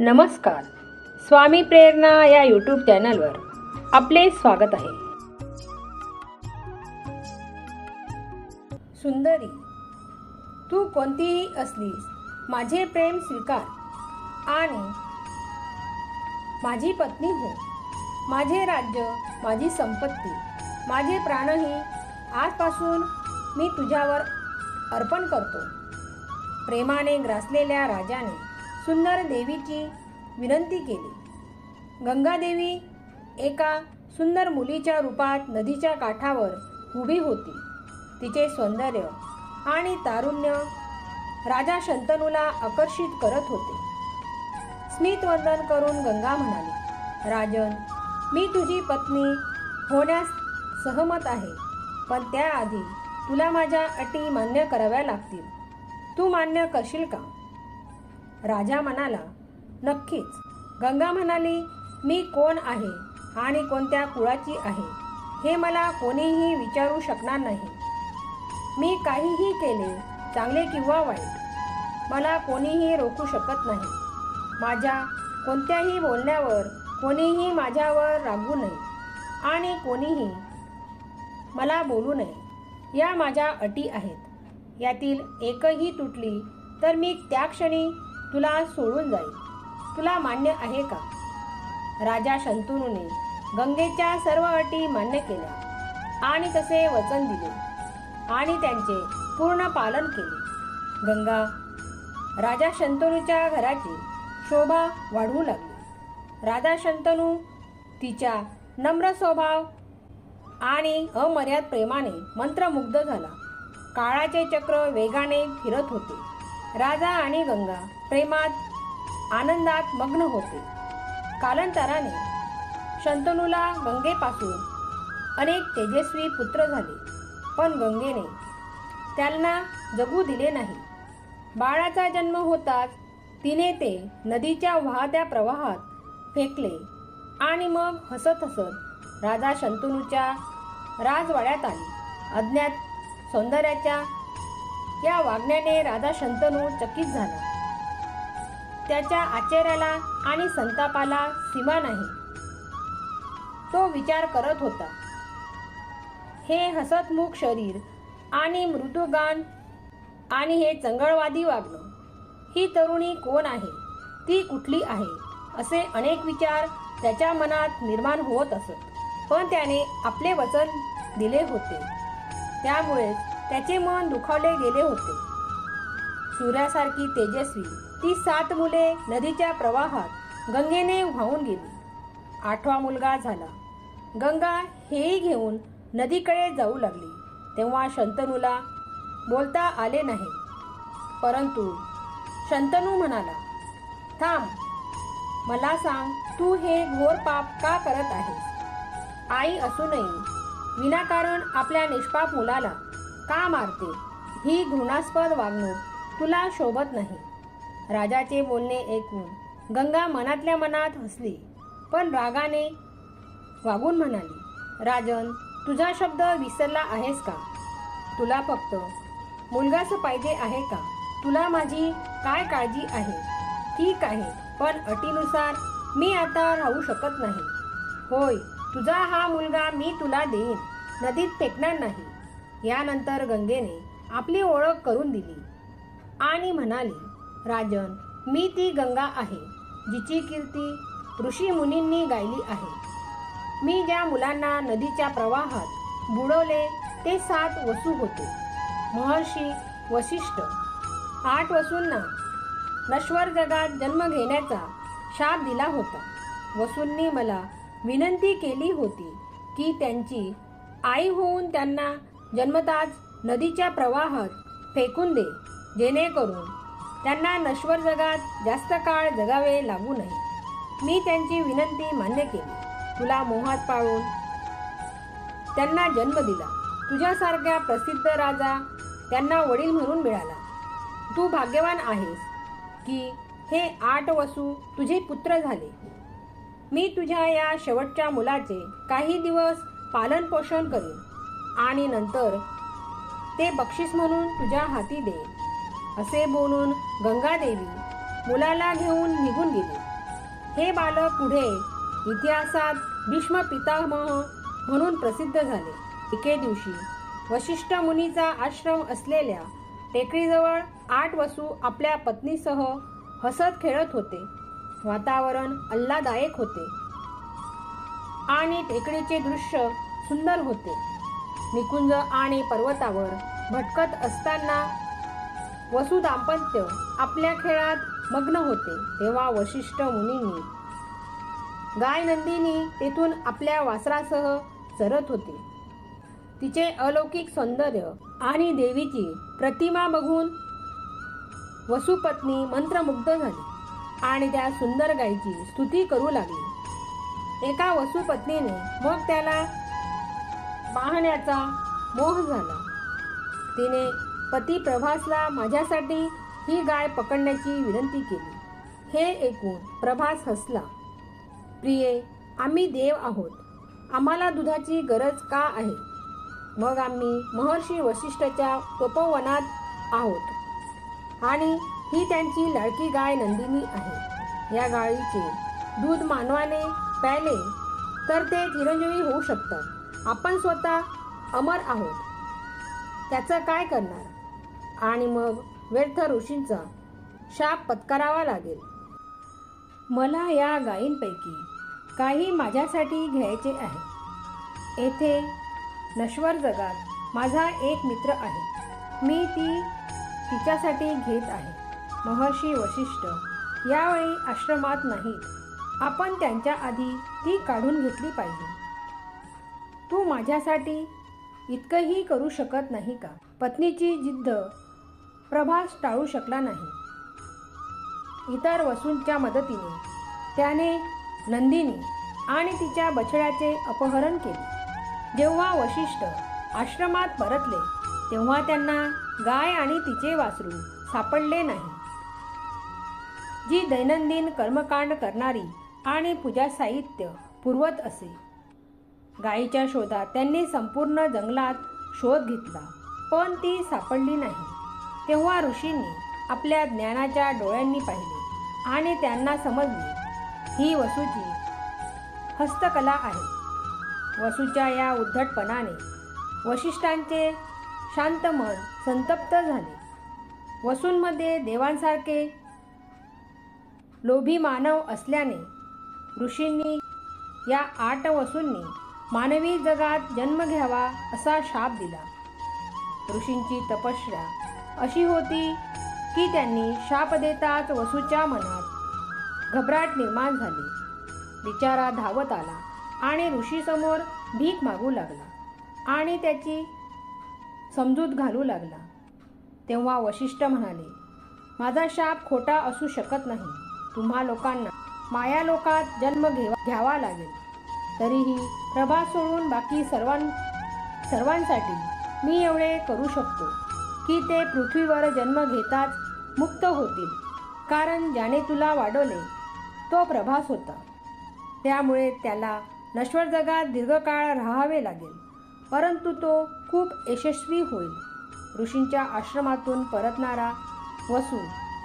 नमस्कार. स्वामी प्रेरणा या यूट्यूब चॅनलवर आपले स्वागत आहे. सुंदरी, तू कोणतीही असलीस माझे प्रेम स्वीकार आणि माझी पत्नी हो. माझे राज्य, माझी संपत्ती, माझे प्राणही आजपासून मी तुझ्यावर अर्पण करतो. प्रेमाने ग्रासलेल्या राजाने सुंदर देवीची विनंती केली. गंगादेवी एका सुंदर मुलीच्या रूपात नदीच्या काठावर उभी होती. तिचे सौंदर्य आणि तारुण्य राजा शंतनूला आकर्षित करत होते. स्मितवंदन करून गंगा म्हणाली, राजन, मी तुझी पत्नी होण्यास सहमत आहे, पण त्याआधी तुला माझ्या अटी मान्य कराव्या लागतील. तू मान्य करशील का? राजा म्हणाला, नक्कीच. गंगा म्हणाली, मी कोण आहे आणि कोणत्या कुळाची आहे हे मला कोणीही विचारू शकणार नाही. मी काहीही केले, चांगले किंवा वाईट, मला कोणीही रोखू शकत नाही. माझ्या कोणत्याही बोलण्यावर कोणीही माझ्यावर रागवू नये आणि कोणीही मला बोलू नये. या माझ्या अटी आहेत. यातील एकही तुटली तर मी त्या क्षणी तुला सोडून जाईल. तुला मान्य आहे का? राजा शंतनूने गंगेच्या सर्व अटी मान्य केल्या आणि तसे वचन दिले आणि त्यांचे पूर्ण पालन केले. गंगा राजा शंतनूच्या घराची शोभा वाढवू लागली. राजा शंतनू तिच्या नम्र स्वभाव आणि अमर्याद प्रेमाने मंत्रमुग्ध झाला. काळाचे चक्र वेगाने फिरत होते. राजा आणि गंगा प्रेमात आनंदात मग्न होते. कालांतराने शंतनूला गंगेपासून अनेक तेजस्वी पुत्र झाले, पण गंगेने त्यांना जगू दिले नाही. बाळाचा जन्म होताच तिने ते नदीच्या वाहत्या प्रवाहात फेकले आणि मग हसत हसत राजा शंतनूच्या राजवाड्यात आली. अज्ञात सौंदर्याच्या या वागण्याने राजा शंतनू चकित झाला. त्याच्या आश्चर्याला आणि संतापाला सीमा नाही. तो विचार करत होता, हे हसतमुख शरीर आणि मृदुगान आणि हे चंगळवादी वागणं, ही तरुणी कोण आहे? ती कुठली आहे? असे अनेक विचार त्याच्या मनात निर्माण होत असत. पण त्याने आपले वचन दिले होते, त्यामुळेच त्याचे मन दुखावले गेले होते. सूर्यासारखी तेजस्वी ती 7 मुले नदीच्या प्रवाहात गंगेने वाहून गेली. 8वा मुलगा झाला. गंगा हेही घेऊन नदीकडे जाऊ लागली. तेव्हा शंतनूला बोलता आले नाही, परंतु शंतनू म्हणाला, थांब, मला सांग, तू हे घोर पाप का करत आहेस? आई असूनही विनाकारण आपल्या निष्पाप मुलाला का मारते? ही घृणास्पद वागणूक तुला शोभत नाही. राजाचे बोलणे ऐकून गंगा मनातल्या मनात हसली, पण रागाने वागून म्हणाली, राजन, तुझा शब्द विसरला आहेस का? तुला फक्त मुलगाच पाहिजे आहे का? तुला माझी काय काळजी आहे? ठीक आहे, पण अटीनुसार मी आता राहू शकत नाही. होय, तुझा हा मुलगा मी तुला देईन, नदीत फेकणार नाही. यानंतर गंगेने आपली ओळख करून दिली आणि म्हणाली, राजन, मी ती गंगा आहे जिची कीर्ती ऋषी मुनींनी गायली आहे. मी ज्या मुलांना नदीच्या प्रवाहात बुडवले ते 7 वसू होते. महर्षी वसिष्ठ 8 वसूंना नश्वर जगात जन्म घेण्याचा शाप दिला होता. वसूंनी मला विनंती केली होती की त्यांची आई होऊन त्यांना जन्मताच नदीच्या प्रवाहात फेकून दे, जेणेकरून त्यांना नश्वर जगात जास्त काळ जगावे लागू नये. मी त्यांची विनंती मान्य केली. तुला मोहात पाळून त्यांना जन्म दिला. तुझ्यासारख्या प्रसिद्ध राजा त्यांना वडील म्हणून मिळाला. तू भाग्यवान आहेस की हे 8 वसू तुझे पुत्र झाले. मी तुझ्या या शेवटच्या मुलाचे काही दिवस पालन पोषण करेन आणि नंतर ते बक्षीस म्हणून तुझ्या हाती देईन. असे बोलून गंगादेवी मुलाला घेऊन निघून गेली. हे बालक पुढे इतिहासात भीष्म पितामह म्हणून प्रसिद्ध झाले. एके दिवशी वशिष्ठ मुनीचा आश्रम असलेल्या टेकडीजवळ 8 वसू आपल्या पत्नीसह हसत खेळत होते. वातावरण आल्हाददायक होते आणि टेकडीचे दृश्य सुंदर होते. निकुंज आणि पर्वतावर भटकत असताना वसु दाम्पत्य आपल्या खेळात मग्न होते. तेव्हा वशिष्ठ मुनींनी गाय नंदिनी तेथून आपल्या वासरासह चरत होते. तिचे अलौकिक सौंदर्य आणि देवीची प्रतिमा बघून वसुपत्नी मंत्रमुग्ध झाली आणि त्या सुंदर गायीची स्तुती करू लागली. एका वसुपत्नीने मग त्याला पाहण्याचा मोह झाला. तिने पती प्रभासला माझ्यासाठी ही गाय पकडण्याची विनंती केली. हे ऐकून प्रभास हसला. प्रिये, आम्ही देव आहोत. आम्हाला दुधाची गरज का आहे? मग आम्ही महर्षी वशिष्ठाच्या तपोवनात आहोत आणि ही त्यांची लाडकी गाय नंदिनी आहे. या गायीचे दूध मानवाने प्यायले तर ते चिरंजीवी होऊ शकतात. आपण स्वतः अमर आहोत. त्याचं काय करणार? आणि मग व्यर्थ ऋषींचा शाप पत्करावा लागेल. मला या गायींपैकी काही माझ्यासाठी घ्यायचे आहे. येथे नश्वर जगात माझा एक मित्र आहे. मी ती तिच्यासाठी घेत आहे. महर्षी वशिष्ठ यावेळी आश्रमात नाहीत. आपण त्यांच्या आधी ती काढून घेतली पाहिजे. तू माझ्यासाठी इतकंही करू शकत नाही का? पत्नीची जिद्द प्रभास टाळू शकला नाही. इतर वसूंच्या मदतीने त्याने नंदिनी आणि तिच्या बछड्याचे अपहरण केले. जेव्हा वशिष्ठ आश्रमात परतले तेव्हा त्यांना गाय आणि तिचे वासरू सापडले नाही, जी दैनंदिन कर्मकांड करणारी आणि पूजा साहित्य पुरवत असे. गायीच्या शोधात त्यांनी संपूर्ण जंगलात शोध घेतला, पण ती सापडली नाही. तेव्हा ऋषींनी आपल्या ज्ञानाच्या डोळ्यांनी पाहिले आणि त्यांना समजले ही वसूची हस्तकला आहे. वसूच्या या उद्धटपणाने वशिष्ठांचे शांत मन संतप्त झाले. वसूंमध्ये देवांसारखे लोभी मानव असल्याने ऋषींनी या 8 वसूंनी मानवी जगात जन्म घ्यावा असा शाप दिला. ऋषींची तपस्या अशी होती की त्यांनी शाप देताच वसूच्या मनात घबराट निर्माण झाली. बिचारा धावत आला आणि ऋषीसमोर भीक मागू लागला आणि त्याची समजूत घालू लागला. तेव्हा वशिष्ठ म्हणाले, माझा शाप खोटा असू शकत नाही. तुम्हा लोकांना माया लोकात जन्म घ्यावा लागेल. तरीही प्रभा सोडून बाकी सर्वांसाठी मी एवढे करू शकतो की ते पृथ्वीवर जन्म घेताच मुक्त होतील. कारण ज्याने तुला वाढवले तो प्रभास होता. त्यामुळे त्याला नश्वर जगात दीर्घकाळ राहावे लागेल, परंतु तो खूप यशस्वी होईल. ऋषींच्या आश्रमातून परतणारा वसू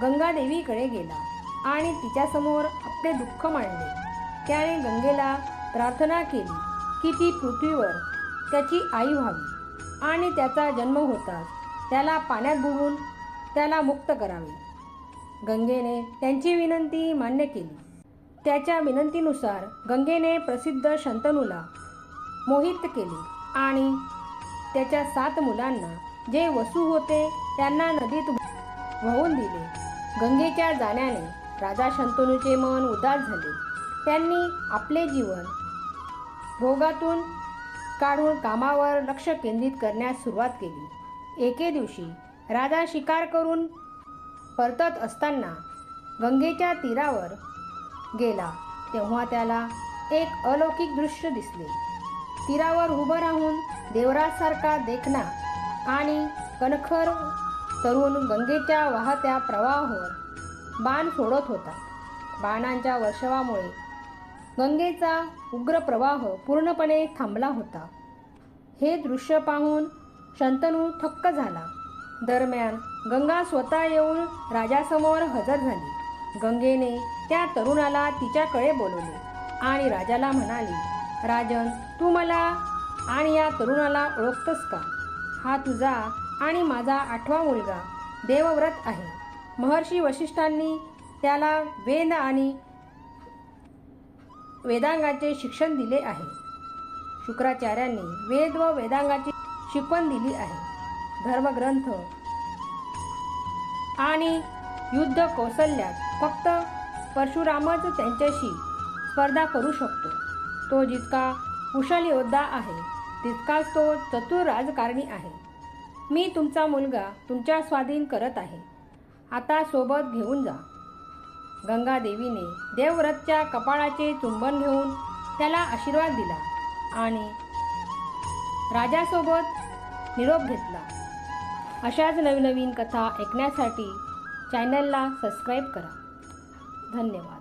गंगादेवीकडे गेला आणि तिच्यासमोर आपले दुःख मांडले. त्याने गंगेला प्रार्थना केली की ती पृथ्वीवर त्याची आई व्हावी आणि त्याचा जन्म होताच त्याला पाण्यात बुडवून त्याला मुक्त करावे. गंगेने त्यांची विनंती मान्य केली. त्याच्या विनंतीनुसार गंगेने प्रसिद्ध शंतनूला मोहित केले आणि त्याच्या 7 मुलांना जे वसू होते त्यांना नदीत वाहून दिले. गंगेच्या जाण्याने राजा शंतनूचे मन उदास झाले. त्यांनी आपले जीवन भोगातून काढून कामावर लक्ष केंद्रित करण्यास सुरुवात केली. एके दिवशी राजा शिकार करून परतत असताना गंगेच्या तीरावर गेला. तेव्हा त्याला एक अलौकिक दृश्य दिसले. तीरावर उभं राहून देवराजसारखा देखणा आणि कणखर तरुण गंगेच्या वाहत्या प्रवाहावर बाण सोडत होता. बाणांच्या वर्षावामुळे गंगेचा उग्र प्रवाह पूर्णपणे थांबला होता. हे दृश्य पाहून शंतनू थक्क झाला. दरम्यान गंगा स्वतः येऊन राजासमोर हजर झाली गंगेने त्या तरुणाला तिच्याकडे बोलवले आणि राजाला म्हणाली, राजन, तू मला आणि या तरुणाला ओळखतोस का? हा तुझा आणि माझा 8वा मुलगा देवव्रत आहे. महर्षी वशिष्ठांनी त्याला वेद आणि वेदांगाचे शिक्षण दिले आहे. शुक्राचार्यांनी वेद व वेदांगाची शिकवण दिली आहे. धर्मग्रंथ आणि युद्ध कौशल्यात फक्त परशुरामच त्यांच्याशी स्पर्धा करू शकतो. तो जितका कुशल योद्धा आहे तितकाच तो चतुर राजकारणी आहे. मी तुमचा मुलगा तुमच्या स्वाधीन करत आहे. आता सोबत घेऊन जा. गंगादेवीने देवव्रतच्या कपाळाचे चुंबन घेऊन त्याला आशीर्वाद दिला आणि राजासोबत निरोप घेतला. अशाच नवीन कथा ऐकण्यासाठी चॅनलला सबस्क्राईब करा. धन्यवाद.